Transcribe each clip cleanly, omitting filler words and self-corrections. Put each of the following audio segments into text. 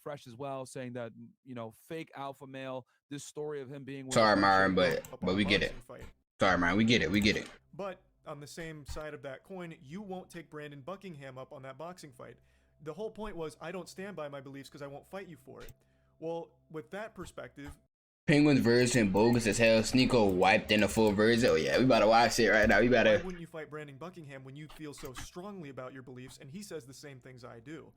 fresh as well, saying that fake alpha male. This story of him being with Sorry, Myron, up on but a we get it. boxing fight. Sorry, Myron, we get it. We get it. But on the same side of that coin, you won't take Brandon Buckingham up on that boxing fight. The whole point was, I don't stand by my beliefs because I won't fight you for it. Well, with that perspective, Penguin's version bogus as hell. Sneeko wiped in the full version. Oh yeah, we about to watch it right now. We why better. wouldn't you fight Brandon Buckingham when you feel so strongly about your beliefs and he says the same things I do?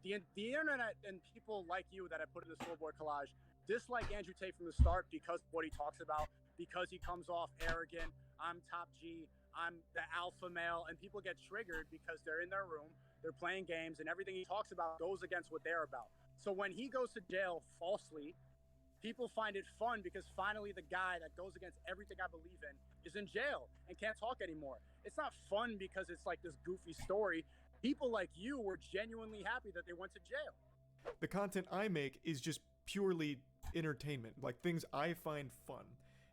The internet and people like you that I put in the scoreboard collage dislike Andrew Tate from the start because of what he talks about, because he comes off arrogant. I'm top G, I'm the alpha male, and people get triggered because they're in their room, they're playing games, and everything he talks about goes against what they're about. So when he goes to jail falsely, people find it fun because finally the guy that goes against everything I believe in is in jail and can't talk anymore. It's not fun because it's like this goofy story. People like you were genuinely happy that they went to jail. The content I make is just purely entertainment, like things I find fun.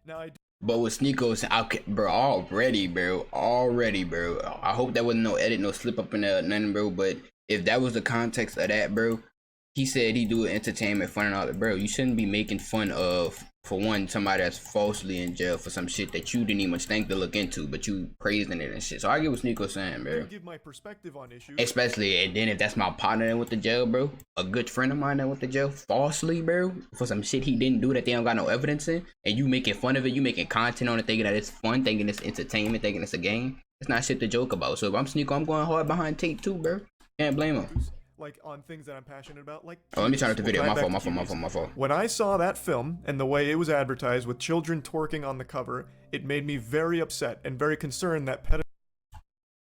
Now But with Sneeko's, bro, already, bro. I hope that wasn't no edit, no slip up in there, nothing, bro. But if that was the context of that, bro, he said he do entertainment, fun and all that, bro. You shouldn't be making fun of, for one, somebody that's falsely in jail for some shit that you didn't even think to look into, but you praising it and shit. So I get what Sneeko's saying, bro. I give my perspective on issues. Especially, and then if that's my partner that went to jail, bro, a good friend of mine that went to jail falsely, bro, for some shit he didn't do that they don't got no evidence in, and you making fun of it, you making content on it, thinking that it's fun, thinking it's entertainment, thinking it's a game. It's not shit to joke about. So if I'm Sneeko, I'm going hard behind Tate too, bro. Can't blame him. Like on things that I'm passionate about, like Oh, let me turn up the video. My fault. fault. When I saw that film and the way it was advertised with children twerking on the cover, it made me very upset and very concerned that pedophilia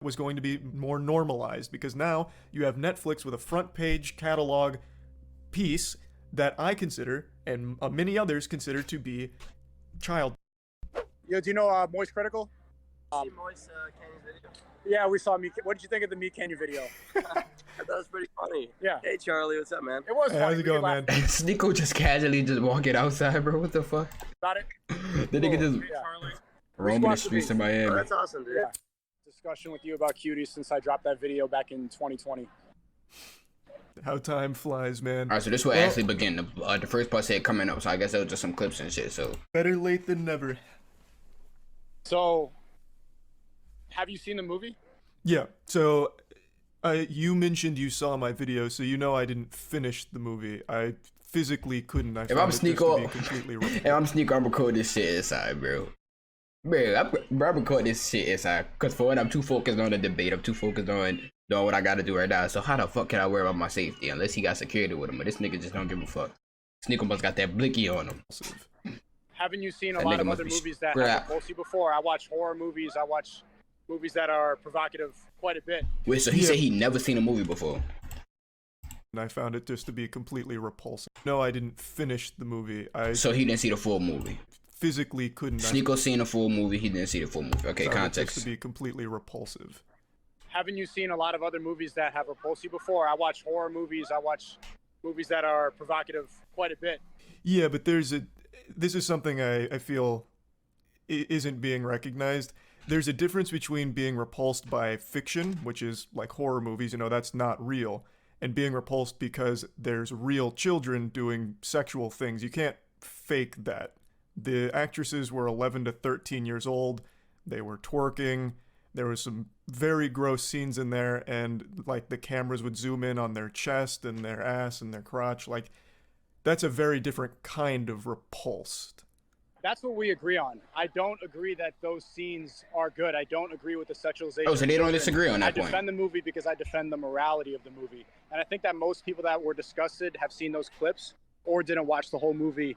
was going to be more normalized, because now you have Netflix with a front page catalog piece that I consider, and many others consider, to be child. Yo, do you know Moist Critical? Moist Canyon's video. Yeah, we saw me. What did you think of the Meat Canyon video? I thought it was pretty funny. Yeah. Hey, Charlie, what's up, man? It was Hey, funny. how's it going, man? Sneeko just casually just walking outside, bro. What the fuck? About it. The nigga just roaming the streets in Oh, Miami. that's awesome, dude. Yeah. Discussion with you about cuties since I dropped that video back in 2020. How time flies, man. Alright, so this will actually begin. The first part said coming up, so I guess that was just some clips and shit. So Better late than never. So, have you seen the movie? Yeah, so you mentioned you saw my video, so you know I didn't finish the movie. I physically couldn't. if I'm Sneeko, if I'm Sneeko, I'm record this shit inside, bro. Bro, I'm record this shit inside. Cause for one, I'm too focused on the debate. I'm too focused on doing what I gotta do right now. So how the fuck can I worry about my safety unless he got security with him? But this nigga just don't give a fuck. Sneeko must got that blicky on him. Haven't you seen a That lot nigga of must other be movies that scrap. have repulsed you before? I watch horror movies. I watch movies that are provocative quite a bit. Wait, so he said he never seen a movie before. And I found it just to be completely repulsive. No, I didn't finish the movie. I So he didn't see the full movie. physically couldn't. Sneeko seen the full movie. He didn't see the full movie. Okay, Found it context. just to be completely repulsive. Haven't you seen a lot of other movies that have repulsed you before? I watch horror movies. I watch movies that are provocative quite a bit. Yeah, but this is something I feel isn't being recognized. There's a difference between being repulsed by fiction, which is like horror movies, that's not real, and being repulsed because there's real children doing sexual things. You can't fake that. The actresses were 11 to 13 years old. They were twerking. There was some very gross scenes in there, and like the cameras would zoom in on their chest and their ass and their crotch. Like, that's a very different kind of repulsed. That's what we agree on. I don't agree that those scenes are good. I don't agree with the sexualization. Oh, so they don't disagree on that I point. defend the movie because I defend the morality of the movie. And I think that most people that were disgusted have seen those clips or didn't watch the whole movie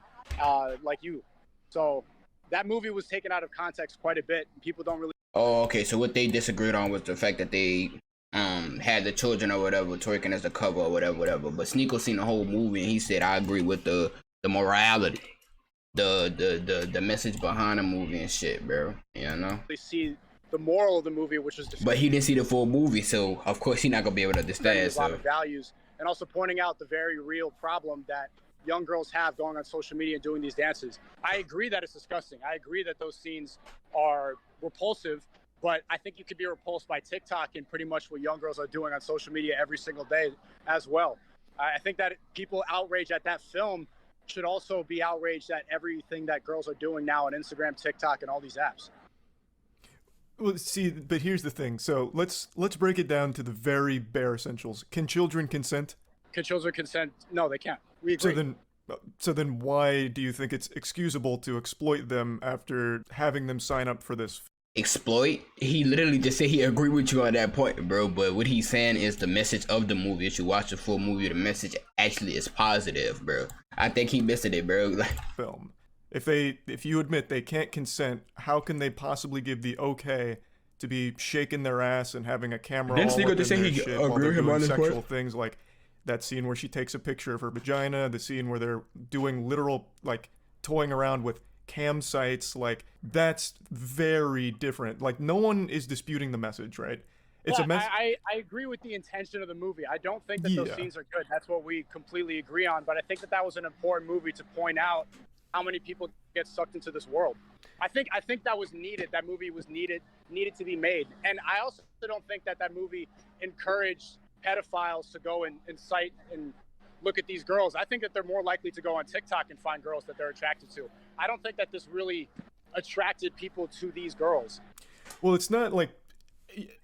like you. So that movie was taken out of context quite a bit. People don't really... Oh, okay. So what they disagreed on was the fact that they had the children or whatever twerking as the cover or whatever. But Sneeko seen the whole movie and he said, I agree with the morality, the message behind the movie and shit, bro. You know? They see the moral of the movie, which is... But he didn't see the full movie, so of course he's not gonna be able to understand. a lot So of values, and also pointing out the very real problem that young girls have going on social media and doing these dances. I agree that it's disgusting. I agree that those scenes are repulsive, but I think you could be repulsed by TikTok and pretty much what young girls are doing on social media every single day as well. I think that people outraged at that film should also be outraged at everything that girls are doing now on Instagram, TikTok, and all these apps. Well, see, but here's the thing. So let's break it down to the very bare essentials. Can children consent? Can children consent? No, they can't. We agree. So then why do you think it's excusable to exploit them after having them sign up for this? Exploit? He literally just said he agree with you on that point, bro. But what he's saying is the message of the movie. If you watch the full movie, the message actually is positive, bro. I think he missed it, bro. Like, film. If you admit they can't consent, how can they possibly give the okay to be shaking their ass and having a camera Didn't all Sneaker up in just say their he shit while agree they're with him doing on this sexual point? things, like that scene where she takes a picture of her vagina, the scene where they're doing literal, like, toying around with cam sites, like, that's very different. Like, no one is disputing the message, right? It's Well, a message. I agree with the intention of the movie. I don't think that those Yeah. scenes are good. That's what we completely agree on. But I think that that was an important movie to point out how many people get sucked into this world. I think that was needed. That movie was needed to be made. And I also don't think that movie encouraged pedophiles to go and cite and look at these girls. I think that they're more likely to go on TikTok and find girls that they're attracted to. I don't think that this really attracted people to these girls. Well, it's not like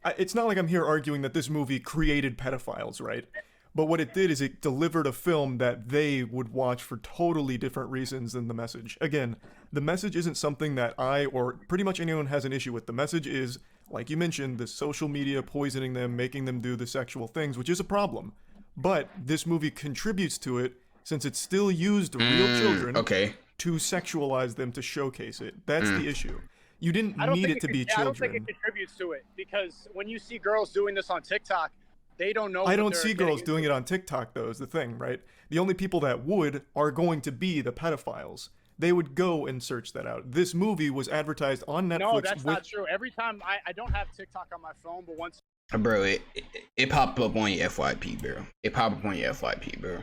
I'm here arguing that this movie created pedophiles, right? But what it did is it delivered a film that they would watch for totally different reasons than the message. Again, the message isn't something that I or pretty much anyone has an issue with. The message is, like you mentioned, the social media poisoning them, making them do the sexual things, which is a problem. But this movie contributes to it since it still used real children to sexualize them, to showcase it. That's the issue. You didn't need it to be children. I don't think it contributes to it, because when you see girls doing this on TikTok, they don't know. I don't see girls doing it on TikTok, though, is the thing, right? The only people that would are going to be the pedophiles. They would go and search that out. This movie was advertised on Netflix. No, that's not true. Every time I don't have TikTok on my phone, but once. Bro, it popped up on your FYP, bro. It popped up on your FYP, bro.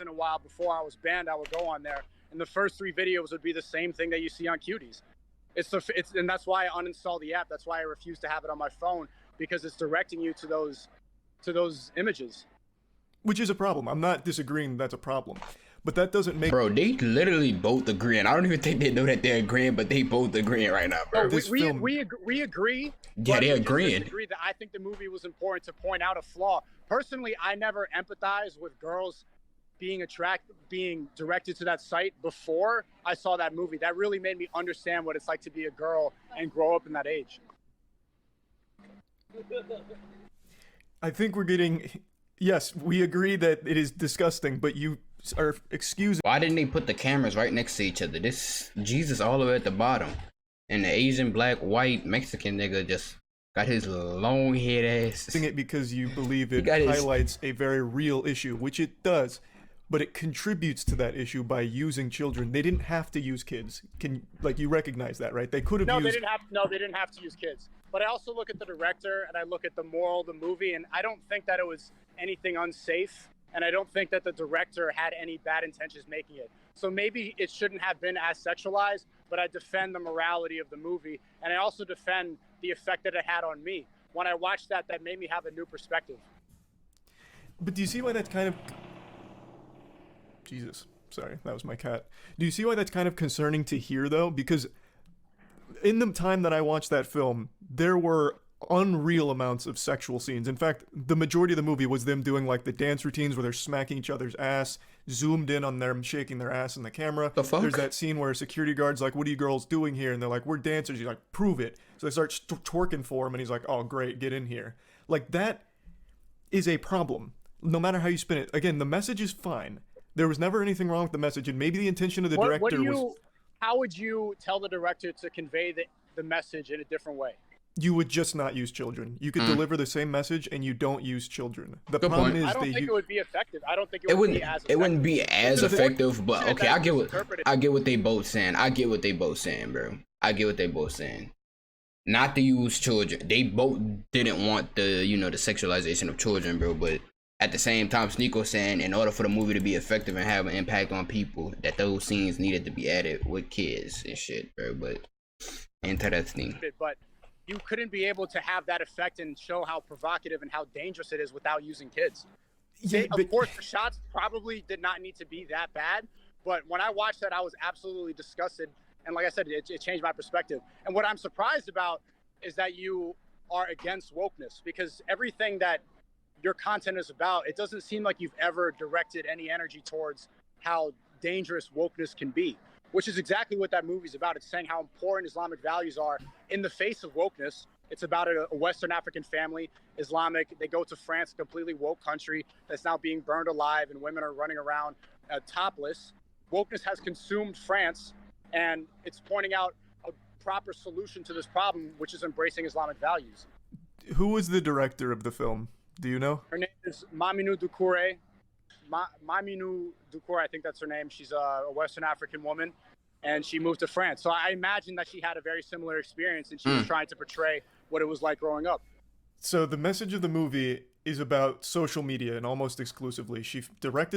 In a while before I was banned, I would go on there, and the first 3 videos would be the same thing that you see on Cuties. And that's why I uninstalled the app. That's why I refuse to have it on my phone, because it's directing you to those images. Which is a problem. I'm not disagreeing that's a problem. But that doesn't make... Bro, they literally both agreeing. I don't even think they know that they're agreeing, but they both agreeing right now, bro. No, we agree. Yeah, they're agreeing. Agree that I think the movie was important to point out a flaw. Personally, I never empathized with girls being directed to that site before I saw that movie. That really made me understand what it's like to be a girl and grow up in that age. I think we're getting... Yes, we agree that it is disgusting, but you are excusing... Why didn't they put the cameras right next to each other? This Jesus all the way at the bottom. And the Asian, black, white, Mexican nigga just got his long head ass. It because you believe it highlights a very real issue, which it does. But it contributes to that issue by using children. They didn't have to use kids. You recognize that, right? They could have used... They didn't have to use kids. But I also look at the director and I look at the moral of the movie, and I don't think that it was anything unsafe, and I don't think that the director had any bad intentions making it. So maybe it shouldn't have been as sexualized, but I defend the morality of the movie, and I also defend the effect that it had on me. When I watched that made me have a new perspective. But do you see why that's kind of... Jesus, sorry, that was my cat. Do you see why that's kind of concerning to hear, though? Because in the time that I watched that film, there were unreal amounts of sexual scenes. In fact, the majority of the movie was them doing like the dance routines where they're smacking each other's ass, zoomed in on them shaking their ass in the camera. The fuck? There's that scene where a security guard's like, "What are you girls doing here?" And they're like, "We're dancers." He's like, "Prove it." So they start twerking for him, and he's like, "Oh, great, get in here." Like, that is a problem, no matter how you spin it. Again, the message is fine. There was never anything wrong with the message, and maybe the intention of the director was... How would you tell the director to convey the message in a different way? You would just not use children. You could deliver the same message, and you don't use children. The Good problem point. is I don't think it would be effective. I don't think it would be as effective. It wouldn't be as effective, but okay, I get what they both saying. I get what they both saying, bro. I get what they both saying. Not to use children. They both didn't want the sexualization of children, bro, but at the same time, Sneeko saying in order for the movie to be effective and have an impact on people, that those scenes needed to be added with kids and shit, bro. But interesting. But you couldn't be able to have that effect and show how provocative and how dangerous it is without using kids. Of course, the shots probably did not need to be that bad, but when I watched that, I was absolutely disgusted. And like I said, it changed my perspective. And what I'm surprised about is that you are against wokeness, because everything that your content is about, it doesn't seem like you've ever directed any energy towards how dangerous wokeness can be, which is exactly what that movie's about. It's saying how important Islamic values are in the face of wokeness. It's about a Western African family, Islamic. They go to France, a completely woke country that's now being burned alive, and women are running around topless. Wokeness has consumed France, and it's pointing out a proper solution to this problem, which is embracing Islamic values. Who was the director of the film? Do you know? Her name is Maminou Doucouré. Maminou Doucouré, I think that's her name. She's a Western African woman, and she moved to France. So I imagine that she had a very similar experience, and she was trying to portray what it was like growing up. So the message of the movie is about social media, and almost exclusively. She directed